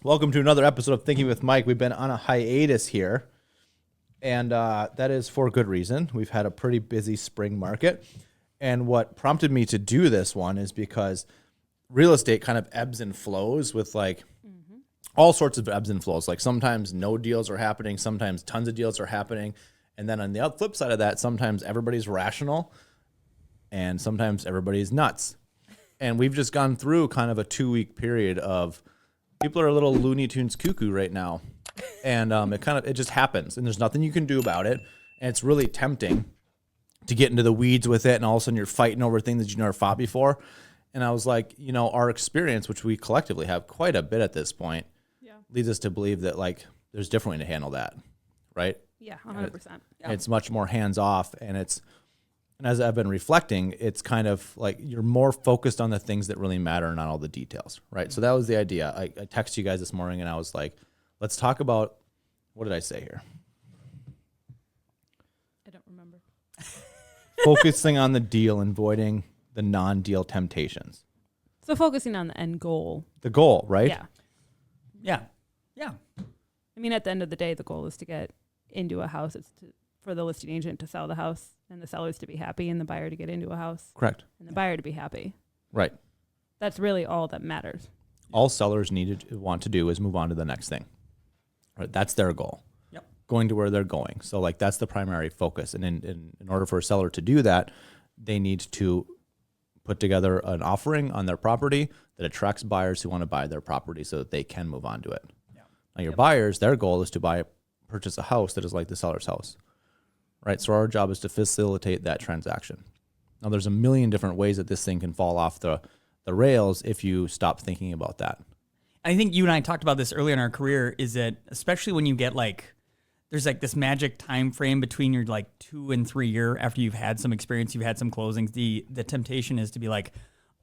Welcome to another episode of Thinking with Mike. We've been on a hiatus here, and that is for good reason. We've had a pretty busy spring market, and what prompted me to do this one is because real estate kind of ebbs and flows with like all sorts of ebbs and flows. Like sometimes no deals are happening, sometimes tons of deals are happening, and then on the flip side of that, sometimes everybody's rational, and sometimes everybody's nuts. And we've just gone through kind of a 2-week period of people are a little Looney Tunes cuckoo right now, and it just happens, and there's nothing you can do about it, and it's really tempting to get into the weeds with it, and all of a sudden you're fighting over things that you never fought before. And I was like, our experience, which we collectively have quite a bit at this point, leads us to believe that like there's a different way to handle that, right? Yeah, 100%. It's much more hands off, and as I've been reflecting, it's kind of like you're more focused on the things that really matter, not all the details, right? So that was the idea. I texted you guys this morning, and I was like, let's talk about, what did I say here? I don't remember. Focusing on the deal and avoiding the non-deal temptations. So focusing on the end goal. The goal, right? Yeah. Yeah. Yeah. I mean, at the end of the day, the goal is to get into a house. It's for the listing agent to sell the house and the sellers to be happy and the buyer to get into a house. Correct. And the buyer to be happy. Right. That's really all that matters. All sellers want to do is move on to the next thing. Right. That's their goal. Yep. Going to where they're going. So like that's the primary focus. And in order for a seller to do that, they need to put together an offering on their property that attracts buyers who want to buy their property so that they can move on to it. Yeah. Now your buyers, their goal is to purchase a house that is like the seller's house. Right. So our job is to facilitate that transaction. Now there's a million different ways that this thing can fall off the rails if you stop thinking about that. I think you and I talked about this earlier in our career, is that especially when you get like, there's like this magic time frame between your like 2 and 3 year after you've had some experience, you've had some closings. The temptation is to be like,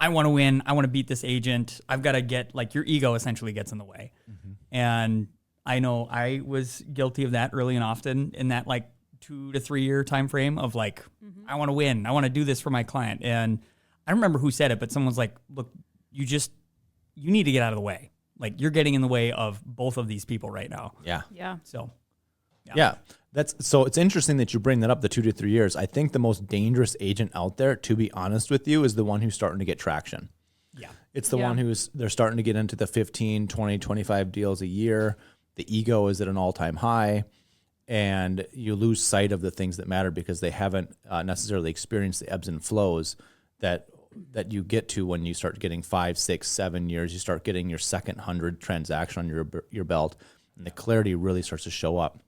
I want to win. I want to beat this agent. I've got to get, like, your ego essentially gets in the way. Mm-hmm. And I know I was guilty of that early and often in that like 2 to 3 year time frame of like, I want to win. I want to do this for my client. And I don't remember who said it, but someone's like, look, you need to get out of the way. Like you're getting in the way of both of these people right now. Yeah. Yeah. So, yeah. So it's interesting that you bring that up, the 2 to 3 years. I think the most dangerous agent out there, to be honest with you, is the one who's starting to get traction. Yeah. It's the one they're starting to get into the 15, 20, 25 deals a year. The ego is at an all-time high, and you lose sight of the things that matter because they haven't necessarily experienced the ebbs and flows that you get to when you start getting 5, 6, 7 years. You start getting your second 100 transaction on your belt, and the clarity really starts to show up.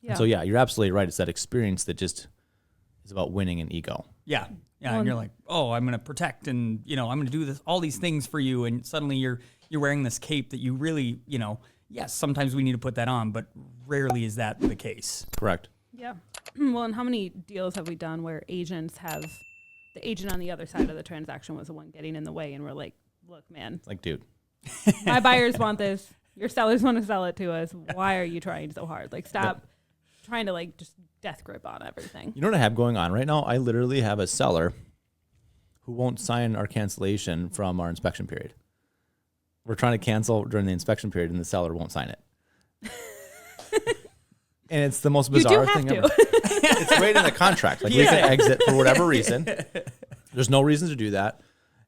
Yeah. So yeah, you're absolutely right. It's that experience that just is about winning an ego. Yeah. Yeah. And you're like, oh, I'm going to protect and, I'm going to do all these things for you. And suddenly you're wearing this cape that you really, yes, sometimes we need to put that on, but rarely is that the case. Correct. Yeah. Well, and how many deals have we done where agents have the agent on the other side of the transaction was the one getting in the way, and we're like, look, man, Like, dude, my buyers want this. Your sellers want to sell it to us. Why are you trying so hard? Like, stop trying to like just death grip on everything. you know what I have going on right now? I literally have a seller who won't sign our cancellation from our inspection period. We're trying to cancel during the inspection period, and the seller won't sign it. And it's the most bizarre thing ever. It's right in the contract. Like we can exit for whatever reason. There's no reason to do that.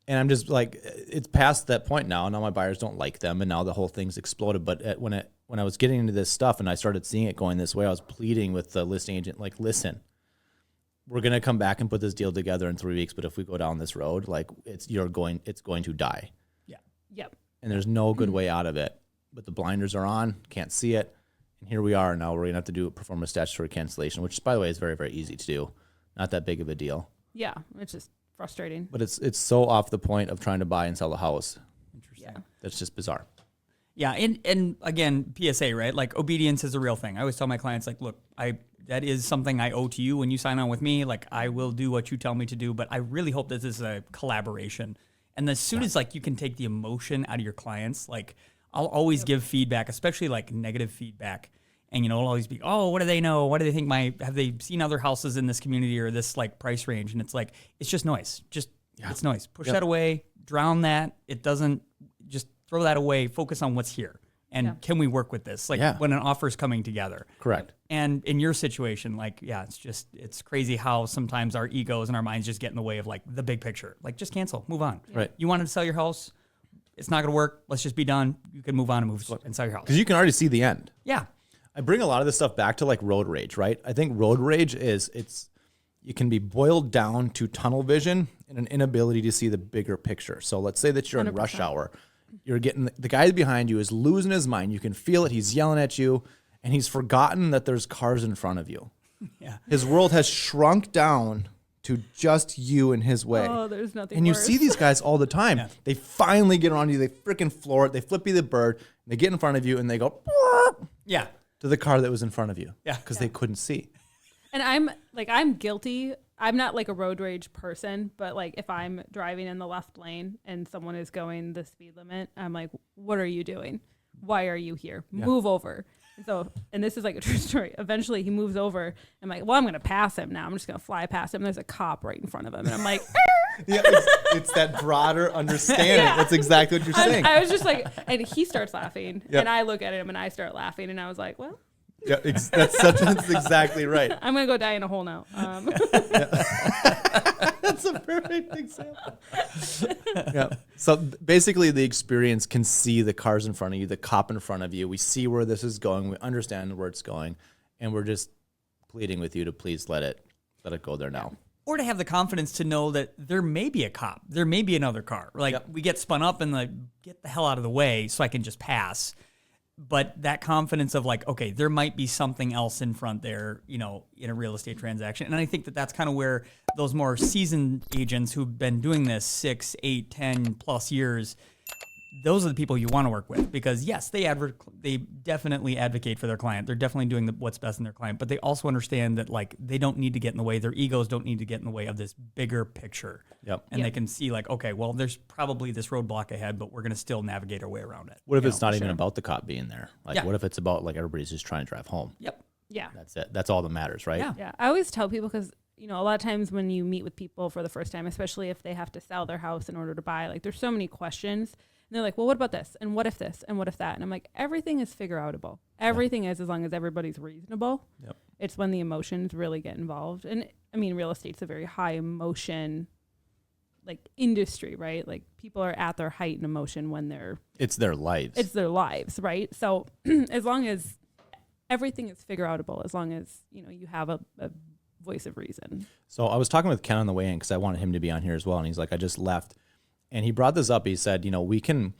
And I'm just like, it's past that point now. Now my buyers don't like them, and now the whole thing's exploded. But when I was getting into this stuff and I started seeing it going this way, I was pleading with the listing agent, like, listen, we're gonna come back and put this deal together in 3 weeks. But if we go down this road, like it's going to die. Yeah. Yep. And there's no good way out of it. But the blinders are on, can't see it. And here we are now. We're going to have to perform a statutory cancellation, which, by the way, is very, very easy to do. Not that big of a deal. Yeah, it's just frustrating. But it's so off the point of trying to buy and sell a house. Interesting. Yeah. That's just bizarre. Yeah, and again, PSA, right? Like obedience is a real thing. I always tell my clients, like, look, that is something I owe to you when you sign on with me. Like, I will do what you tell me to do, but I really hope that this is a collaboration. And as soon as like you can take the emotion out of your clients, like I'll always give feedback, especially like negative feedback. And, it'll always be, oh, what do they know? What do they think have they seen other houses in this community or this like price range? And it's like, it's just noise. It's noise. Push that away, drown that. It doesn't, just throw that away, focus on what's here. And can we work with this? Like when an offer's coming together. Correct. And in your situation, like, it's crazy how sometimes our egos and our minds just get in the way of like the big picture. Like, just cancel, move on. Right. You wanted to sell your house. It's not going to work. Let's just be done. You can move on and move and sell your house. Because you can already see the end. Yeah. I bring a lot of this stuff back to like road rage, right? I think road rage it can be boiled down to tunnel vision and an inability to see the bigger picture. So let's say that you're in 100%. rush hour. You're getting the guy behind you is losing his mind. You can feel it. He's yelling at you, and he's forgotten that there's cars in front of you. Yeah. His world has shrunk down to just you and his way. Oh, there's nothing And you worse. see these guys all the time. Yeah. They finally get around you. They freaking floor it. They flip you the bird. And they get in front of you, and they go Yeah. to the car that was in front of you. Yeah. Because they couldn't see. And I'm guilty. I'm not like a road rage person, but like if I'm driving in the left lane and someone is going the speed limit, I'm like, what are you doing? Why are you here? Move over. And this is like a true story. Eventually he moves over. I'm like, well, I'm going to pass him now. I'm just going to fly past him. There's a cop right in front of him. And I'm like, Yeah, it's that broader understanding. That's exactly what you're saying. I was just like, and he starts laughing. Yep. And I look at him and I start laughing. And I was like, well, Yeah, that's exactly right. I'm going to go die in a hole now. That's a perfect example. Yeah. So basically, the experience can see the cars in front of you, the cop in front of you. We see where this is going. We understand where it's going, and we're just pleading with you to please let it go there now. Or to have the confidence to know that there may be a cop, there may be another car. Like we get spun up and like, get the hell out of the way so I can just pass. But that confidence of like, okay, there might be something else in front there, in a real estate transaction. And I think that that's kind of where those more seasoned agents who've been doing this 6, 8, 10 plus years, those are the people you want to work with because yes, they definitely advocate for their client. They're definitely doing what's best in their client, but they also understand that like they don't need to get in the way. Their egos don't need to get in the way of this bigger picture. Yep. And they can see like, okay, well, there's probably this roadblock ahead, but we're going to still navigate our way around it. What if it's not even about the cop being there? Like, what if it's about like everybody's just trying to drive home? Yep. Yeah. That's it. That's all that matters, right? Yeah. Yeah. I always tell people because, a lot of times when you meet with people for the first time, especially if they have to sell their house in order to buy, like there's so many questions. And they're like, well, what about this? And what if this? And what if that? And I'm like, everything is figure outable. Everything is as long as everybody's reasonable. Yep. It's when the emotions really get involved. And I mean, real estate's a very high emotion like industry, right? Like people are at their height in emotion when it's their lives. It's their lives, right? So as long as everything is figure outable, as long as, you have a voice of reason. So I was talking with Ken on the way in because I wanted him to be on here as well. And he's like, I just left. And he brought this up. He said, we can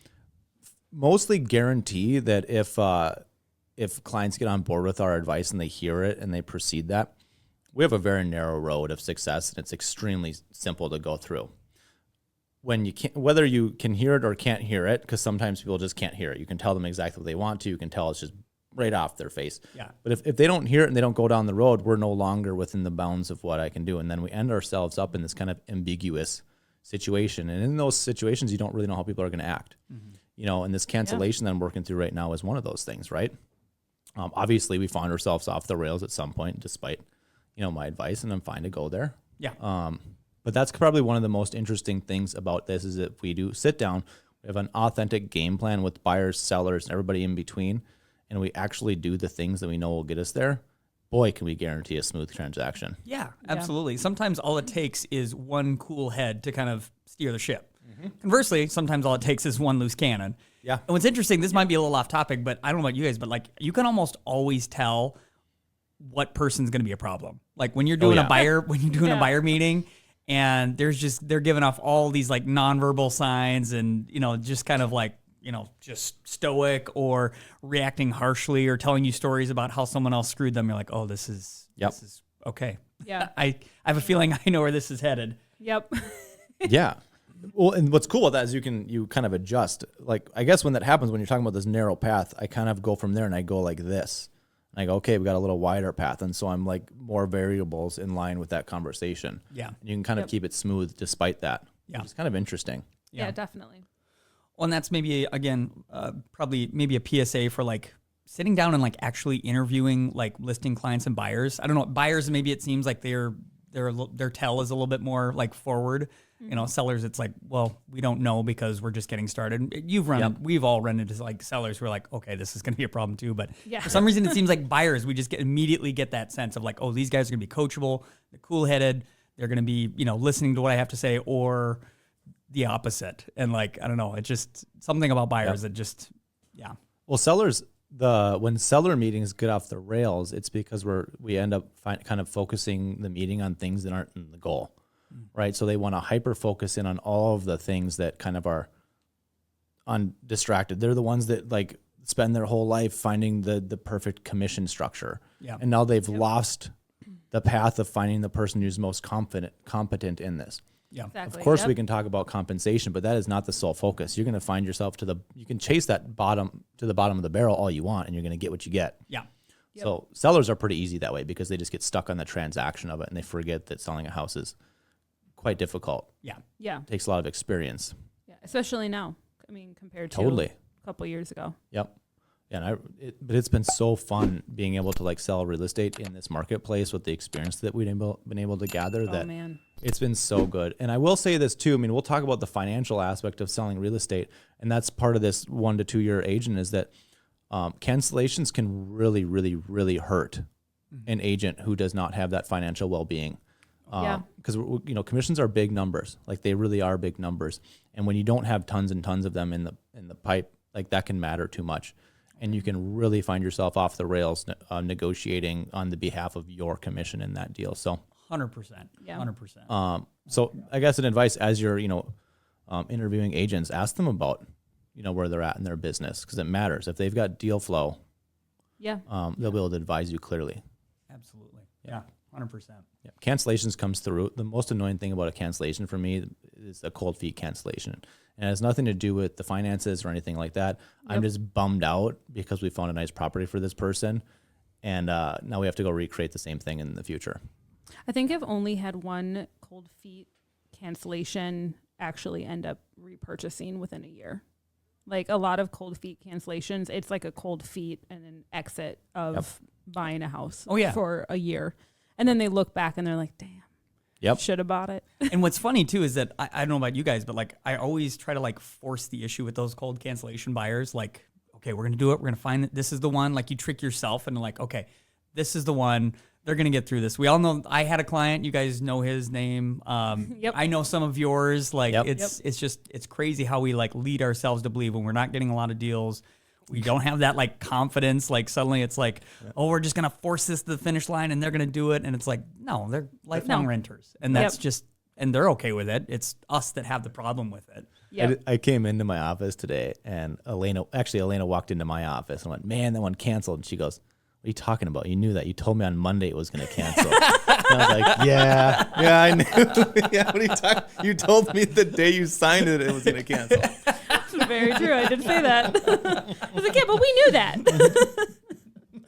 mostly guarantee that if clients get on board with our advice and they hear it and they proceed that, we have a very narrow road of success and it's extremely simple to go through. Whether you can hear it or can't hear it, because sometimes people just can't hear it. You can tell them exactly what they want to. You can tell it's just right off their face. Yeah. But if they don't hear it and they don't go down the road, we're no longer within the bounds of what I can do. And then we end ourselves up in this kind of ambiguous situation. And in those situations, you don't really know how people are going to act. Mm-hmm. And this cancellation that I'm working through right now is one of those things, right? Obviously, we found ourselves off the rails at some point, despite, my advice, and I'm fine to go there. Yeah. But that's probably one of the most interesting things about this is if we do sit down, we have an authentic game plan with buyers, sellers, and everybody in between, and we actually do the things that we know will get us there, boy, can we guarantee a smooth transaction. Yeah, absolutely. Sometimes all it takes is one cool head to kind of steer the ship. Mm-hmm. Conversely, sometimes all it takes is one loose cannon. Yeah. And what's interesting, this might be a little off topic, but I don't know about you guys, but like you can almost always tell what person's going to be a problem. Like when you're doing a buyer meeting and they're giving off all these like nonverbal signs and, just kind of like, just stoic or reacting harshly or telling you stories about how someone else screwed them. You're like, oh, this is okay. Yeah. I have a feeling I know where this is headed. Yep. Yeah. Well, and what's cool about that is you kind of adjust. Like, I guess when that happens, when you're talking about this narrow path, I kind of go from there and I go like this. And I go, okay, we got a little wider path. And so I'm like more variables in line with that conversation. Yeah. And you can kind of keep it smooth despite that. Yeah. It's kind of interesting. Yeah, definitely. Well, and that's maybe, again, probably maybe a PSA for like sitting down and like actually interviewing like listing clients and buyers. I don't know, buyers, maybe it seems like they're their tell is a little bit more like forward. You know, sellers, it's like, well, we don't know because we're just getting started. We've all run into like sellers who are like, okay, this is going to be a problem too. But for some reason, it seems like buyers, we just immediately get that sense of like, oh, these guys are going to be coachable, they're cool-headed, they're going to be, you know, listening to what I have to say, or the opposite. And like, I don't know, it's just something about buyers that just, Well, sellers, when seller meetings get off the rails, it's because we end up kind of focusing the meeting on things that aren't in the goal. Right. So they want to hyper focus in on all of the things that kind of are distracted. They're the ones that like spend their whole life finding the perfect commission structure. Yeah. And now they've lost the path of finding the person who's most competent in this. Yeah. Exactly. Of course we can talk about compensation, but that is not the sole focus. You're going to find yourself you can chase that bottom of the barrel all you want, and you're going to get what you get. Yeah. Yep. So sellers are pretty easy that way because they just get stuck on the transaction of it and they forget that selling a house is quite difficult. Yeah. Yeah. It takes a lot of experience. Yeah. Especially now. I mean, compared to a couple years ago. Yep. Yeah. But it's been so fun being able to like sell real estate in this marketplace with the experience that we've been able to gather. It's been so good. And I will say this too. I mean, we'll talk about the financial aspect of selling real estate. And that's part of this 1 to 2 year agent is that cancellations can really, really, really hurt an agent who does not have that financial well-being. Because you know, commissions are big numbers, like they really are big numbers, and when you don't have tons and tons of them in the pipe, like that can matter too much, and you can really find yourself off the rails negotiating on the behalf of your commission in that deal. So 100%, 100%. So I guess an advice as you're interviewing agents, ask them about where they're at in their business because it matters. If they've got deal flow, they'll be able to advise you clearly. Absolutely, yeah. 100%. Yeah. Cancellations comes through. The most annoying thing about a cancellation for me is a cold feet cancellation. And it has nothing to do with the finances or anything like that. Yep. I'm just bummed out because we found a nice property for this person. And now we have to go recreate the same thing in the future. I think I've only had one cold feet cancellation actually end up repurchasing within a year. Like a lot of cold feet cancellations, it's like a cold feet and an exit of buying a house for a year. And then they look back and they're like, damn, should have bought it. And what's funny too is that I don't know about you guys, but like I always try to like force the issue with those cold cancellation buyers. Like, okay, we're going to do it. We're going to find that this is the one. Like you trick yourself and like, okay, this is the one. They're going to get through this. We all know I had a client. You guys know his name. I know some of yours. Like it's crazy how we like lead ourselves to believe when we're not getting a lot of deals. We don't have that like confidence. Like suddenly it's like, oh, we're just going to force this to the finish line and they're going to do it. And it's like, no, they're lifelong renters. And that's just, and they're okay with it. It's us that have the problem with it. Yep. I came into my office today and Alaina walked into my office and went, man, that one canceled. And she goes, what are you talking about? You knew that. You told me on Monday it was going to cancel. And I was like, yeah, I knew. What are you talking? You told me the day you signed it was going to cancel. Very true. I did say that. I was like, yeah, but we knew that.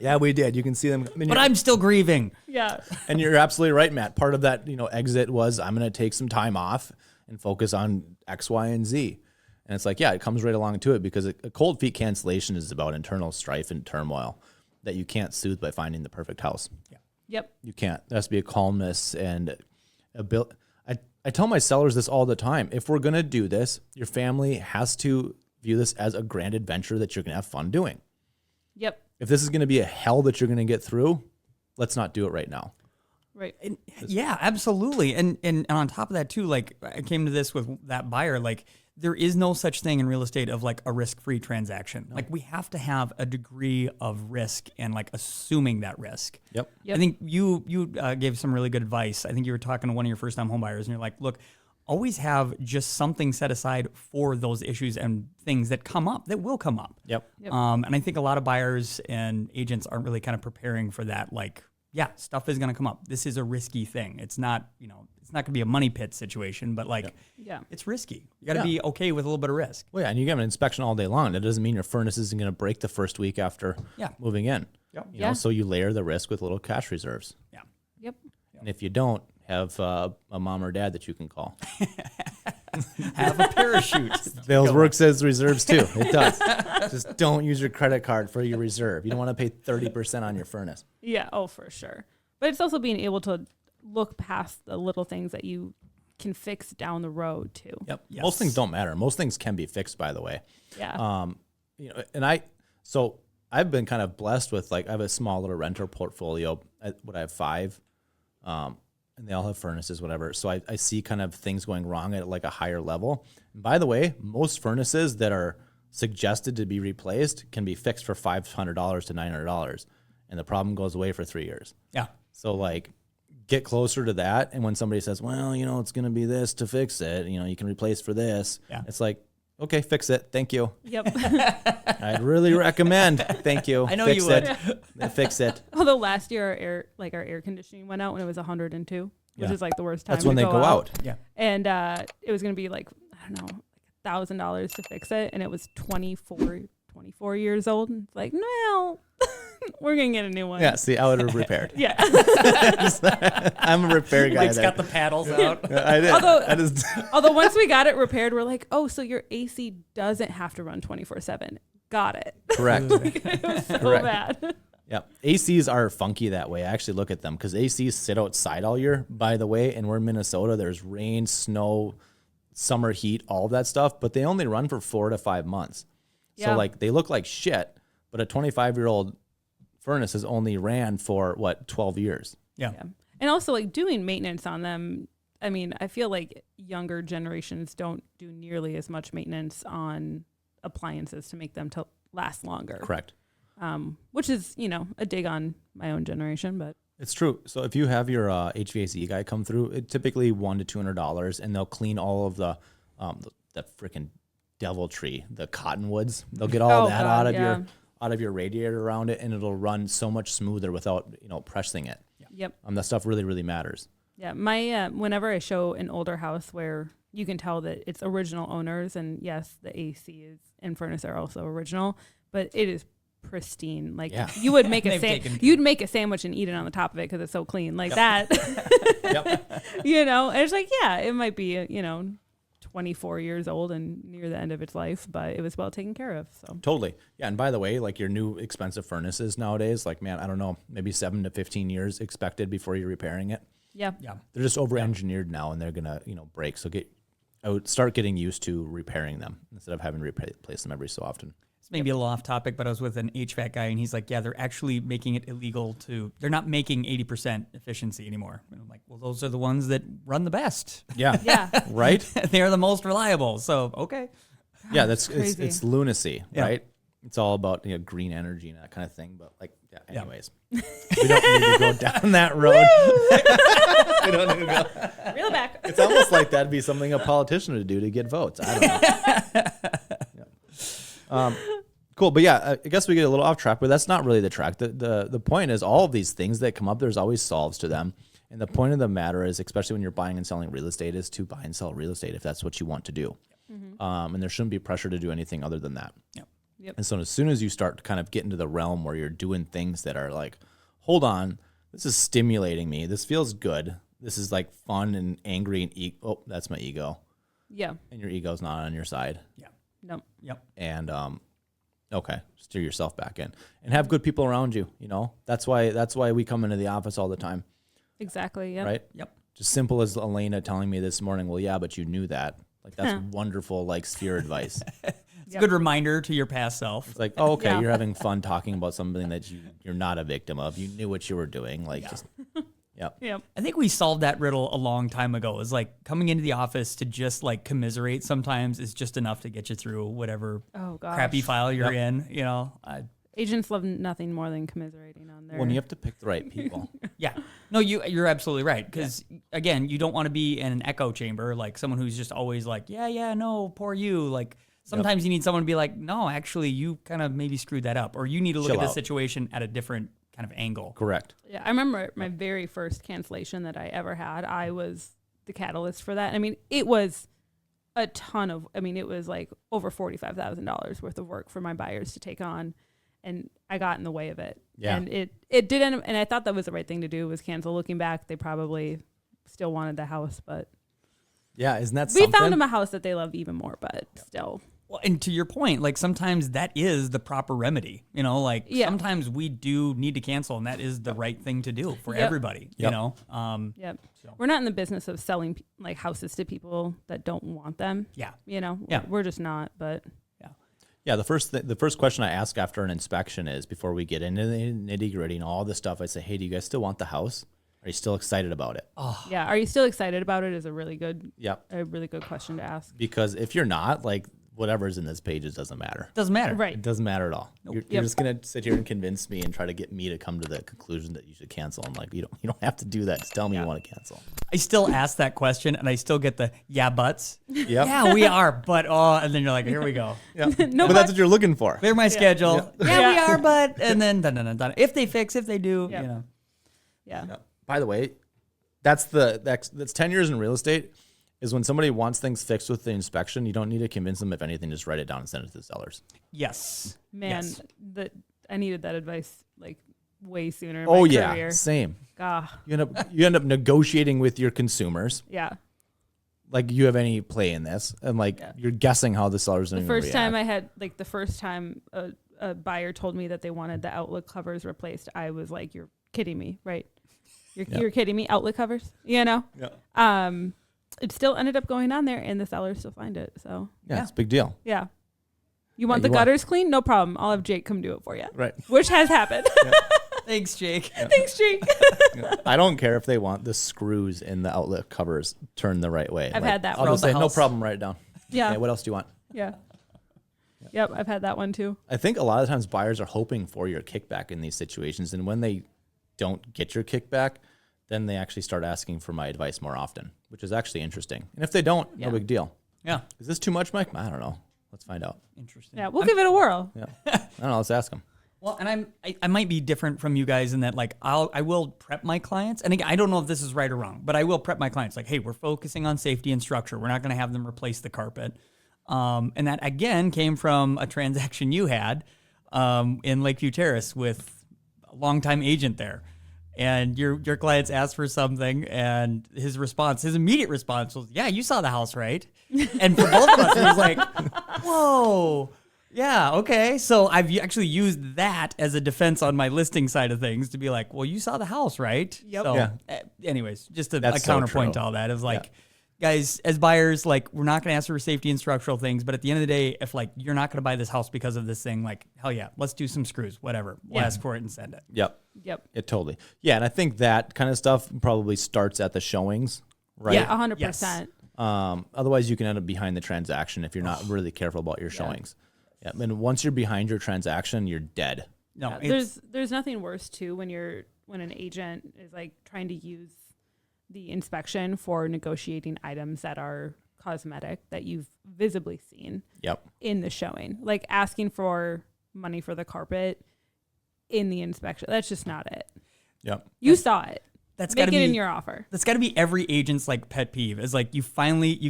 Yeah, we did. You can see them. But I'm still grieving. Yeah. And you're absolutely right, Matt. Part of that, exit was I'm going to take some time off and focus on X, Y, and Z. And it's like, yeah, it comes right along to it because a cold feet cancellation is about internal strife and turmoil that you can't soothe by finding the perfect house. Yeah. Yep. You can't. There has to be a calmness and I tell my sellers this all the time. If we're going to do this, your family has to view this as a grand adventure that you're going to have fun doing. Yep. If this is going to be a hell that you're going to get through, let's not do it right now. Right. And, yeah, absolutely. And on top of that too, like I came to this with that buyer, like there is no such thing in real estate of like a risk-free transaction. No. Like we have to have a degree of risk and like assuming that risk. Yep. I think you gave some really good advice. I think you were talking to one of your first-time home buyers and you're like, look, always have just something set aside for those issues and things that come up, that will come up. Yep. And I think a lot of buyers and agents aren't really kind of preparing for that. Like, yeah, stuff is going to come up. This is a risky thing. It's not, it's not going to be a money pit situation, but like, it's risky. You got to be okay with a little bit of risk. Well, yeah, and you get an inspection all day long. That doesn't mean your furnace isn't going to break the first week after moving in. Yep. You know, so you layer the risk with little cash reserves. Yeah. Yep. And if you don't, have a mom or dad that you can call. Have a parachute. Sales work says reserves too. It does. Just don't use your credit card for your reserve. You don't want to pay 30% on your furnace. Yeah. Oh, for sure. But it's also being able to look past the little things that you can fix down the road too. Yep. Yes. Most things don't matter. Most things can be fixed, by the way. Yeah. You know, and I've been kind of blessed with, like, I have a small little renter portfolio. I have 5, and they all have furnaces, whatever. So I see kind of things going wrong at like a higher level. And by the way, most furnaces that are suggested to be replaced can be fixed for $500 to $900, and the problem goes away for 3 years. Yeah. So like, get closer to that. And when somebody says, well, you know, it's going to be this to fix it, you know, you can replace for this. Yeah. It's like, okay, fix it. Thank you. Yep. I'd really recommend. Thank you. I know fix you would. it. Fix it. Although last year our air conditioning went out when it was 102, which Yeah. is like the worst time. That's when to they go out. Yeah. And it was going to be like, I don't know, like $1,000 to fix it, and it was 24 years old. And it's like, no, we're gonna get a new one. Yeah. See, I would have repaired. Yeah. I'm a repair guy. Mike's got the paddles out. I did. Although once we got it repaired, we're like, oh, so your AC doesn't have to run 24/7. Got it. Correct. It was so Correct. bad. Yeah. ACs are funky that way. I actually look at them because ACs sit outside all year, by the way, and we're in Minnesota. There's rain, snow, summer heat, all of that stuff, but they only run for 4 to 5 months. Yeah. So like, they look like shit, but a 25-year-old furnace has only ran for 12 years. Yeah. Yeah. And also, like, doing maintenance on them, I mean, I feel like younger generations don't do nearly as much maintenance on appliances to make them to last longer. Correct. Which is, you know, a dig on my own generation, but It's true. So if you have your HVAC guy come through, it typically $100 to $200, and they'll clean all of the freaking deviltry, the cottonwoods. They'll get all that God, out of your radiator around it, and it'll run so much smoother without, you know, pressing it. Yep. That stuff really, really matters. Yeah. My whenever I show an older house where you can tell that it's original owners, and yes, the AC is and furnace are also original, but it is pristine. Like, Yeah. you would make you'd make a sandwich and eat it on the top of it because it's so clean, like that. Yep. You know, and it's like, yeah, it might be, you know, 24 years old and near the end of its life, but it was well taken care of. So Totally. Yeah. And by the way, like, your new expensive furnaces nowadays, like, man, I don't know, maybe 7 to 15 years expected before you're repairing it. yeah. Yeah. They're just over-engineered now, and they're gonna, you know, break. So I would start getting used to repairing them instead of having to replace them every so often. It's maybe a little off topic, but I was with an HVAC guy, and he's like, yeah, they're actually making it illegal they're not making 80% efficiency anymore. And I'm like, well, those are the ones that run the best. Yeah. Yeah. Right? They're the most reliable. So, okay. Yeah, that's crazy. it's lunacy, Yeah. right? It's all about, you know, green energy and that kind of thing. But like, yeah, Yeah. anyways, we don't need to go down that road. We don't need to go. Reel it back. It's almost like that'd be something a politician would do to get votes. I don't know. Yeah. Cool, but yeah, I guess we get a little off track, but that's not really the track. The point is, all of these things that come up, there's always solves to them. And the point of the matter is, especially when you're buying and selling real estate, is to buy and sell real estate if that's what you want to do. Mm-hmm. And there shouldn't be pressure to do anything other than that. Yep. Yep. And so as soon as you start to kind of get into the realm where you're doing things that are like, hold on, this is stimulating me. This feels good. This is like fun and angry and oh, that's my ego. Yeah. And your ego's not on your side. Yeah. No. Yep. And okay, steer yourself back in and have good people around you. You know, that's why we come into the office all the time. Exactly. Yeah. Right. Yep. Just simple as Alaina telling me this morning, well, yeah, but you knew that. Like, that's wonderful, like, sphere advice. It's a good reminder to your past self. It's like, oh, okay, Yeah. you're having fun talking about something that you're not a victim of. You knew what you were doing. Like, Yeah. just, yep. Yep. I think we solved that riddle a long time ago. Is like coming into the office to just like commiserate sometimes is just enough to get you through whatever Oh gosh. crappy file you're Yep. in. You know, Agents love nothing more than commiserating on their. Well, and you have to pick the right people. yeah. No, you're absolutely right. Because again, you don't want to be in an echo chamber, like someone who's just always like, yeah, no, poor you. Like sometimes you need someone to be like, no, actually, you kind of maybe screwed that up, or you need to look Chill at the out. situation at a different kind of angle. Correct. Yeah, I remember my very first cancellation that I ever had. I was the catalyst for that. I mean, it was a ton of. I mean, it was like over $45,000 worth of work for my buyers to take on, and I got in the way of it. Yeah. And it didn't. And I thought that was the right thing to do, was cancel. Looking back, they probably still wanted the house, but Yeah, isn't that we something? found them a house that they love even more. But still, Well, and to your point, like sometimes that is the proper remedy. You know, like Yeah. sometimes we do need to cancel, and that is the right thing to do for Yep. everybody. Yep. You know, Yep. So. We're not in the business of selling like houses to people that don't want them. yeah, You know, Yeah. we're just not, but Yeah, the first question I ask after an inspection is, before we get into the nitty-gritty and all this stuff, I say, hey, do you guys still want the house? Are you still excited about it? yeah. Are you still excited about it is a really good question to ask. Because if you're not, like, whatever's in this pages doesn't matter. doesn't matter. It Right. doesn't matter at all. You're Yep. just gonna sit here and convince me and try to get me to come to the conclusion that you should cancel. I'm like, you don't have to do that. Just tell me you want to cancel. I still ask that question, and I still get the yeah buts. Yep. Yeah, we are, but and then you're like, here we go. Yeah. No, but that's what you're looking for. Clear my schedule. Yeah, we Yeah. are, but and then done. If they fix, if they do, Yep. you know. Yeah. By the way, that's 10 years in real estate. Is when somebody wants things fixed with the inspection, you don't need to convince them. If anything, just write it down and send it to the sellers. Yes. Man, Yes. I needed that advice like way sooner in Oh my yeah, career. same. Ah, You end up negotiating with your consumers. yeah. Like, you have any play in this, and like you're guessing how the sellers are The going to first time I had like the first time a buyer told me that they wanted the outlet covers replaced, I was like, "You're kidding me, right? You're kidding me, outlet covers, you know?" Yeah. It still ended up going on there, and the seller still find it. So Yeah, it's a big deal. yeah. You want you the gutters clean? No problem. I'll have Jake come do it for you. Right. Which has happened. Thanks, Jake. Thanks, Jake. I don't care if they want the screws in the outlet covers turned the right way. I've had that I'll one. just say, Throughout the no house. problem, write it down. Yeah. Okay, what else do you want? Yeah. Yep, I've had that one too. I think a lot of times buyers are hoping for your kickback in these situations. And when they don't get your kickback, then they actually start asking for my advice more often, which is actually interesting. And if they don't, Yeah. no big deal. Yeah. Is this too much, Mike? I don't know. Let's find out. Interesting. Yeah, we'll give it a whirl. Yeah. I don't know. Let's ask them. Well, and I might be different from you guys in that like I will prep my clients, and again, I don't know if this is right or wrong, but I will prep my clients like, hey, we're focusing on safety and structure. We're not going to have them replace the carpet. And that again came from a transaction you had in Lakeview Terrace with a longtime agent there. And your clients asked for something, and his immediate response was, yeah, you saw the house, right? And for both of us, it was like, whoa, yeah, okay. So I've actually used that as a defense on my listing side of things to be like, well, you saw the house, right? Yep. So, Yeah. anyways, just a That's so counterpoint true. to all that. It was like, guys, as buyers, like, we're not going to ask for safety and structural things, but at the end of the day, if like you're not going to buy this house because of this thing, like, hell yeah, let's do some screws, whatever. We'll Yeah. ask for it and send it. Yep. Yep. It totally. Yeah. And I think that kind of stuff probably starts at the showings, right? Yeah, 100%. Otherwise, you can end up behind the transaction if you're not really careful about your showings. Yeah. And once you're behind your transaction, you're dead. No, Yeah, it's, there's nothing worse too when an agent is like trying to use the inspection for negotiating items that are cosmetic that you've visibly seen Yep. in the showing, like asking for money for the carpet in the inspection. That's just not it. Yep. You saw it. that's got Make to it be in your offer. That's got to be every agent's like pet peeve is like you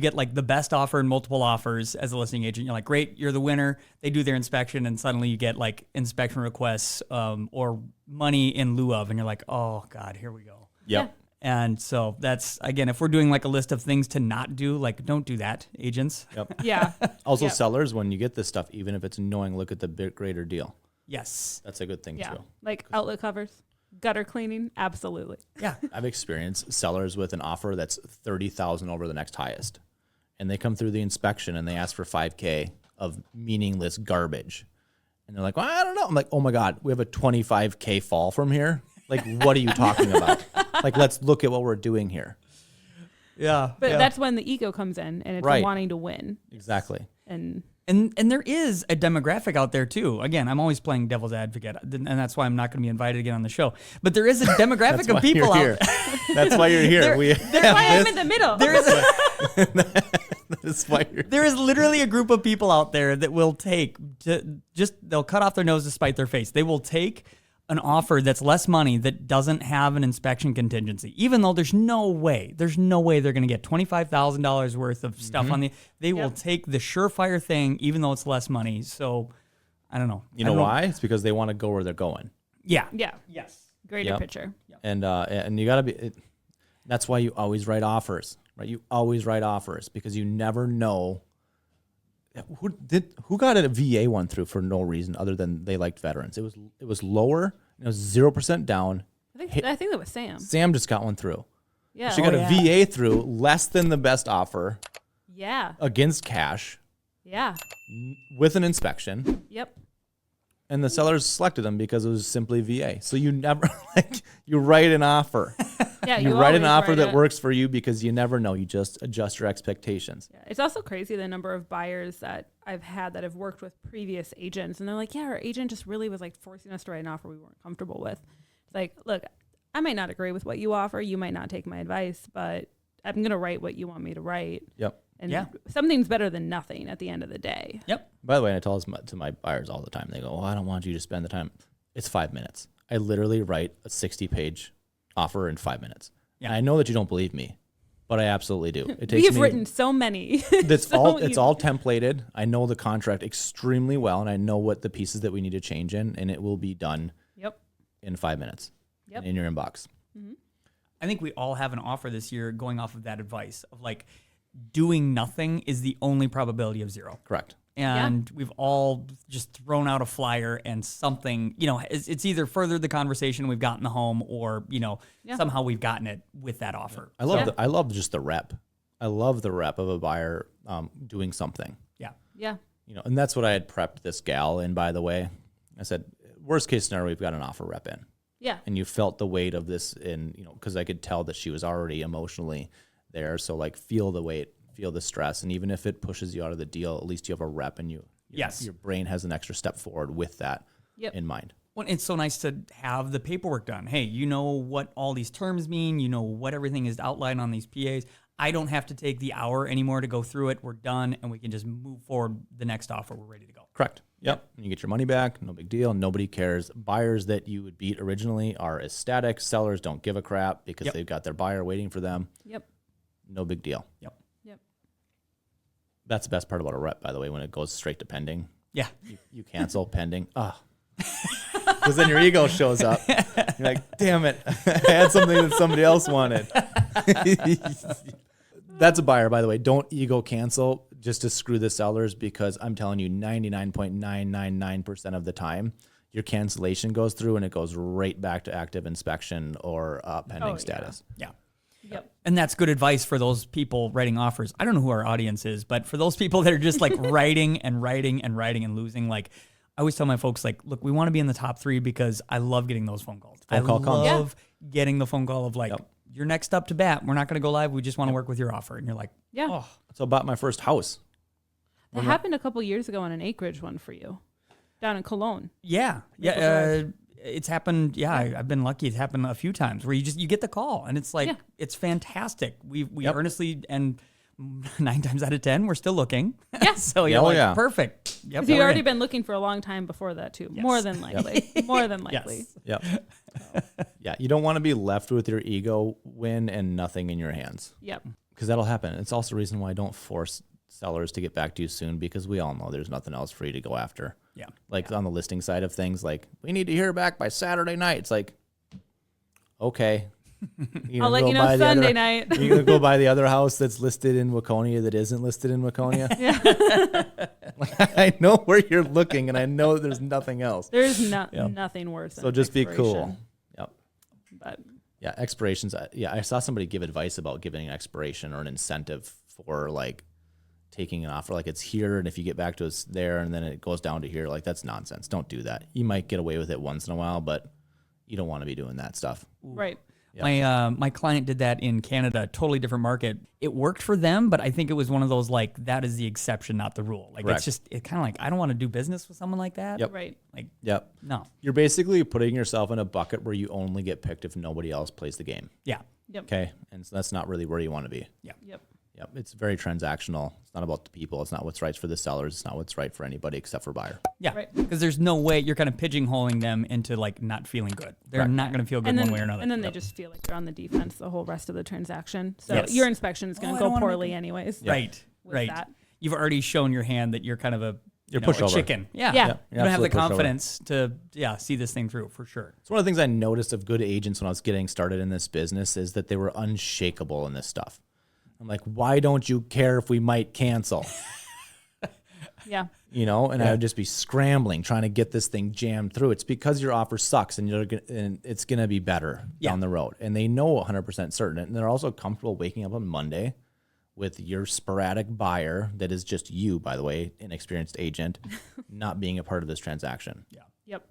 get like the best offer and multiple offers as a listing agent. You're like, great, you're the winner. They do their inspection and suddenly you get like inspection requests or money in lieu of, and you're like, oh God, here we go. Yep. And so that's, again, if we're doing like a list of things to not do, like don't do that, agents. Yep. Yeah. Also, Yep. sellers, when you get this stuff, even if it's annoying, look at the bit greater deal. Yes. That's a good thing Yeah. too. Like outlet covers, gutter cleaning. Absolutely. Yeah. I've experienced sellers with an offer that's 30,000 over the next highest, and they come through the inspection and they ask for $5,000 of meaningless garbage, and they're like, well, I don't know. I'm like, oh my God, we have a $25,000 fall from here. Like, what are you talking about? Like, let's look at what we're doing here. Yeah. But that's when the ego comes in and it's Right. wanting to win. Exactly. And And there is a demographic out there too. Again, I'm always playing devil's advocate, and that's why I'm not going to be invited again on the show. But there is a demographic That's of why people you're out here. That's why you're here. that's why I'm in the middle. there is a, That's why you're there is literally a group of people out there that will they'll cut off their nose to spite their face. They will take an offer that's less money that doesn't have an inspection contingency, even though there's no way they're going to get $25,000 worth of stuff on they will take the surefire thing, even though it's less money. So I don't know. You know why? It's because they want to go where they're going. Yeah. Yeah. Yes. Greater Yep. picture. And you got to be. That's why you always write offers, right? You always write offers because you never know Who got a VA one through for no reason other than they liked veterans? It was lower. It was 0% down. I think that was Sam. Sam just got one through. Yeah. She got a VA through less than the best offer. Yeah. Against cash. Yeah. With an inspection. Yep. And the sellers selected them because it was simply VA. So you never you write an offer. Yeah, you write an offer that works for you because you never know. You just adjust your expectations. Yeah, it's also crazy the number of buyers that I've had that have worked with previous agents, and they're like, "Yeah, our agent just really was like forcing us to write an offer we weren't comfortable with." It's like, look, I might not agree with what you offer. You might not take my advice, but I'm gonna write what you want me to write. Yep. And something's better than nothing at the end of the day. Yep. By the way, I tell this to my buyers all the time. They go, "Well, I don't want you to spend the time." It's 5 minutes. I literally write a 60-page offer in 5 minutes. Yeah. And I know that you don't believe me, but I absolutely do. It takes We've written so many. It's all templated. I know the contract extremely well, and I know what the pieces that we need to change in, and it will be done in 5 minutes in your inbox. Mm-hmm. I think we all have an offer this year going off of that advice of like doing nothing is the only probability of zero. Correct. And we've all just thrown out a flyer and something, it's either furthered the conversation, we've gotten the home, or, somehow we've gotten it with that offer. I love just the rep. I love the rep of a buyer doing something. Yeah. Yeah. And that's what I had prepped this gal in, by the way. I said, worst case scenario, we've got an offer rep in. Yeah. And you felt the weight of this because I could tell that she was already emotionally there. So like feel the weight, feel the stress. And even if it pushes you out of the deal, at least you have a rep and your brain has an extra step forward with that in mind. Well, it's so nice to have the paperwork done. Hey, you know what all these terms mean. You know what everything is outlined on these PAs. I don't have to take the hour anymore to go through it. We're done, and we can just move forward the next offer. We're ready to go. Correct. Yep. And you get your money back. No big deal. Nobody cares. Buyers that you would beat originally are ecstatic. Sellers don't give a crap because they've got their buyer waiting for them. Yep. No big deal. Yep. That's the best part about a rep, by the way, when it goes straight to pending. Yeah. You cancel pending. Because then your ego shows up. You're like, damn it. I had something that somebody else wanted. That's a buyer, by the way. Don't ego cancel just to screw the sellers, because I'm telling you 99.999% of the time, your cancellation goes through and it goes right back to active inspection or pending status. Yeah. Yep. And that's good advice for those people writing offers. I don't know who our audience is, but for those people that are just like writing and losing, like I always tell my folks, like, look, we want to be in the top 3 because I love getting those phone calls. I love getting the phone call of like, you're next up to bat. We're not going to go live. We just want to work with your offer. And you're like, oh. So I bought my first house. That happened a couple years ago on an acreage one for you down in Cologne. Yeah. It's happened. Yeah, I've been lucky. It's happened a few times where you get the call and it's like, it's fantastic. We earnestly, and 9 times out of 10, we're still looking. Yeah. So you're perfect. Yep. Because you've already been looking for a long time before that too. Yes. More than likely. More than likely. Yes. Yep. You don't want to be left with your ego win and nothing in your hands. Yep. Because that'll happen. It's also the reason why I don't force sellers to get back to you soon, because we all know there's nothing else for you to go after. Yeah. On the listing side of things, like, we need to hear back by Saturday night. It's like, okay. I'll let you know Sunday night. You're going to go buy the other house that's listed in Waconia that isn't listed in Waconia? I know where you're looking, and I know there's nothing else. There's nothing worse than so just be cool. Yep. But expirations. I saw somebody give advice about giving an expiration or an incentive for like taking an offer, like it's here, and if you get back to us there and then it goes down to here, like that's nonsense. Don't do that. You might get away with it once in a while, but you don't want to be doing that stuff. Right. Yeah. My client did that in Canada, totally different market. It worked for them, but I think it was one of those like that is the exception, not the rule. Like Correct. It's kind of like I don't want to do business with someone like that. Yep. Right. Like no. You're basically putting yourself in a bucket where you only get picked if nobody else plays the game. Yeah. Yep. Okay. And so that's not really where you want to be. Yeah. Yep. Yep. It's very transactional. It's not about the people. It's not what's right for the sellers. It's not what's right for anybody except for buyer. Yeah. Right. Because there's no way you're kind of pigeonholing them into like not feeling good. They're not going to feel good one way or another. And then they just feel like they're on the defense the whole rest of the transaction. So your inspection is going to go poorly anyways. Right. Right. That. You've already shown your hand that you're kind of a pushover. chicken. Yeah. Yeah. You don't have the confidence to see this thing through for sure. It's one of the things I noticed of good agents when I was getting started in this business is that they were unshakable in this stuff. I'm like, why don't you care if we might cancel? Yeah. You know, and I would just be scrambling trying to get this thing jammed through. It's because your offer sucks and and it's going to be better down the road. And they know 100% certain. And they're also comfortable waking up on Monday with your sporadic buyer that is just you, by the way, inexperienced agent, not being a part of this transaction. Yeah. Yep.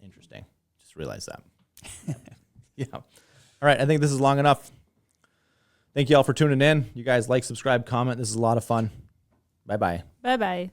Interesting. Just realized that. Yeah. All right. I think this is long enough. Thank you all for tuning in. You guys like, subscribe, comment. This is a lot of fun. Bye-bye. Bye-bye.